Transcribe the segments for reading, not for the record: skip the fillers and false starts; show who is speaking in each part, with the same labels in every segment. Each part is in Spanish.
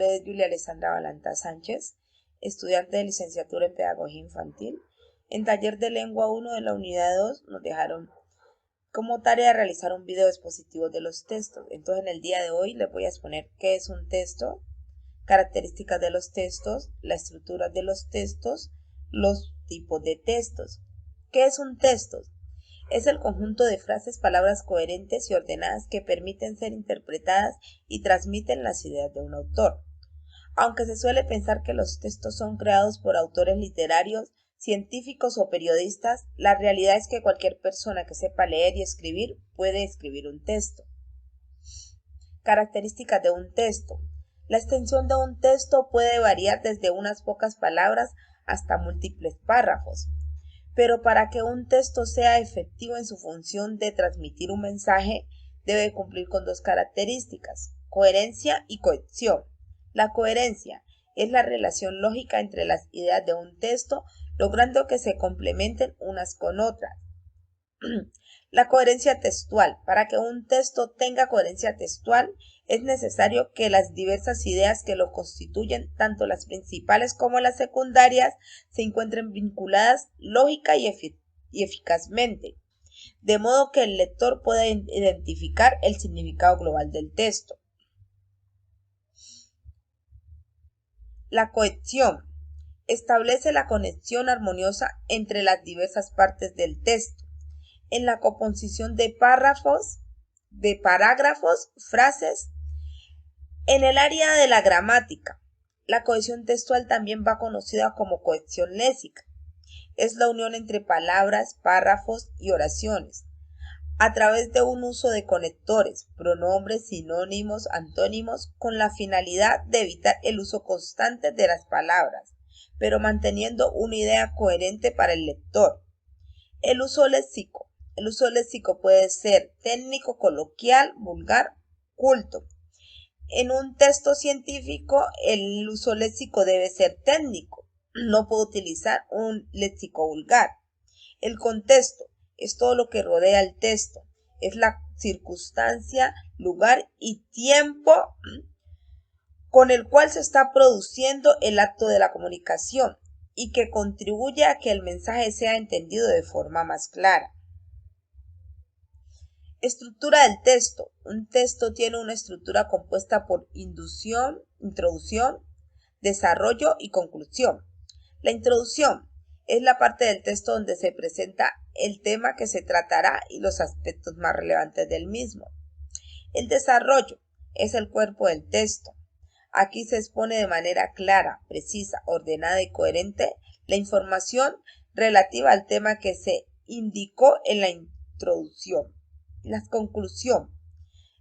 Speaker 1: Es Julia Alessandra Balanta Sánchez, estudiante de licenciatura en Pedagogía Infantil. En taller de lengua 1 de la unidad 2 nos dejaron como tarea realizar un video expositivo de los textos. Entonces en el día de hoy les voy a exponer qué es un texto, características de los textos, la estructura de los textos, los tipos de textos. ¿Qué es un texto? Es el conjunto de frases, palabras coherentes y ordenadas que permiten ser interpretadas y transmiten las ideas de un autor. Aunque se suele pensar que los textos son creados por autores literarios, científicos o periodistas, la realidad es que cualquier persona que sepa leer y escribir puede escribir un texto. Características de un texto. La extensión de un texto puede variar desde unas pocas palabras hasta múltiples párrafos. Pero para que un texto sea efectivo en su función de transmitir un mensaje, debe cumplir con dos características: coherencia y cohesión. La coherencia es la relación lógica entre las ideas de un texto, logrando que se complementen unas con otras. La coherencia textual. Para que un texto tenga coherencia textual, es necesario que las diversas ideas que lo constituyen, tanto las principales como las secundarias, se encuentren vinculadas lógica y eficazmente, de modo que el lector pueda identificar el significado global del texto. La cohesión establece la conexión armoniosa entre las diversas partes del texto. En la composición de parágrafos, frases. En el área de la gramática, la cohesión textual también va conocida como cohesión léxica. Es la unión entre palabras, párrafos y oraciones, a través de un uso de conectores, pronombres, sinónimos, antónimos, con la finalidad de evitar el uso constante de las palabras, pero manteniendo una idea coherente para el lector. El uso léxico. El uso léxico puede ser técnico, coloquial, vulgar, culto. En un texto científico, el uso léxico debe ser técnico. No puedo utilizar un léxico vulgar. El contexto es todo lo que rodea el texto. Es la circunstancia, lugar y tiempo con el cual se está produciendo el acto de la comunicación y que contribuye a que el mensaje sea entendido de forma más clara. Estructura del texto. Un texto tiene una estructura compuesta por introducción, desarrollo y conclusión. La introducción es la parte del texto donde se presenta el tema que se tratará y los aspectos más relevantes del mismo. El desarrollo es el cuerpo del texto. Aquí se expone de manera clara, precisa, ordenada y coherente la información relativa al tema que se indicó en la introducción. La conclusión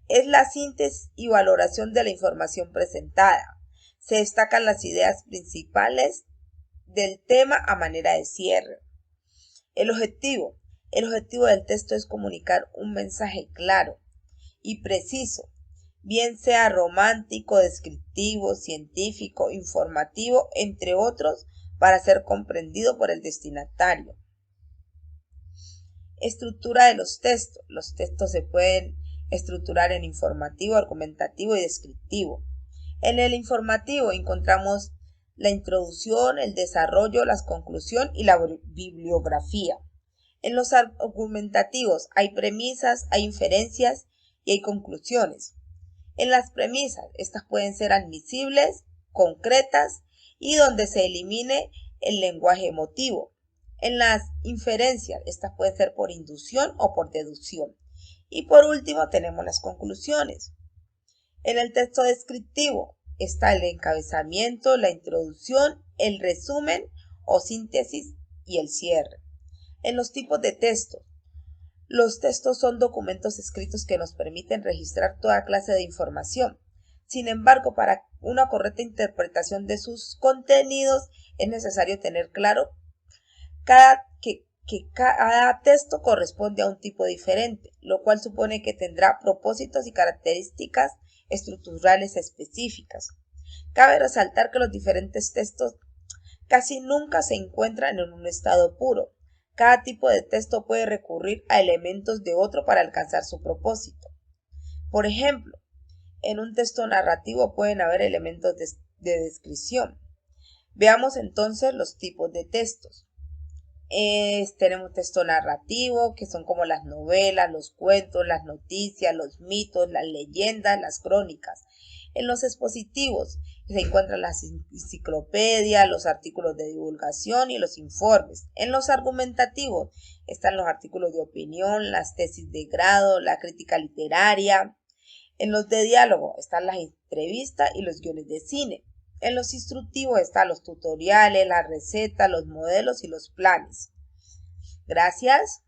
Speaker 1: es la síntesis y valoración de la información presentada. Se destacan las ideas principales del tema a manera de cierre. El objetivo del texto es comunicar un mensaje claro y preciso, bien sea romántico, descriptivo, científico, informativo, entre otros, para ser comprendido por el destinatario. Estructura de los textos. Los textos se pueden estructurar en informativo, argumentativo y descriptivo. En el informativo encontramos la introducción, el desarrollo, la conclusión y la bibliografía. En los argumentativos hay premisas, hay inferencias y hay conclusiones. En las premisas, estas pueden ser admisibles, concretas y donde se elimine el lenguaje emotivo. En las inferencias, estas pueden ser por inducción o por deducción. Y por último tenemos las conclusiones. En el texto descriptivo está el encabezamiento, la introducción, el resumen o síntesis y el cierre. En los tipos de textos, los textos son documentos escritos que nos permiten registrar toda clase de información. Sin embargo, para una correcta interpretación de sus contenidos es necesario tener claro que cada texto corresponde a un tipo diferente, lo cual supone que tendrá propósitos y características estructurales específicas. Cabe resaltar que los diferentes textos casi nunca se encuentran en un estado puro. Cada tipo de texto puede recurrir a elementos de otro para alcanzar su propósito. Por ejemplo, En un texto narrativo pueden haber elementos de descripción. Veamos entonces los tipos de textos. Tenemos texto narrativo, que son como las novelas, los cuentos, las noticias, los mitos, las leyendas, las crónicas. En los expositivos se encuentran las enciclopedias, los artículos de divulgación y los informes. En los argumentativos están los artículos de opinión, las tesis de grado, la crítica literaria. En los de diálogo están las entrevistas y los guiones de cine. En los instructivos están los tutoriales, las recetas, los modelos y los planes. Gracias.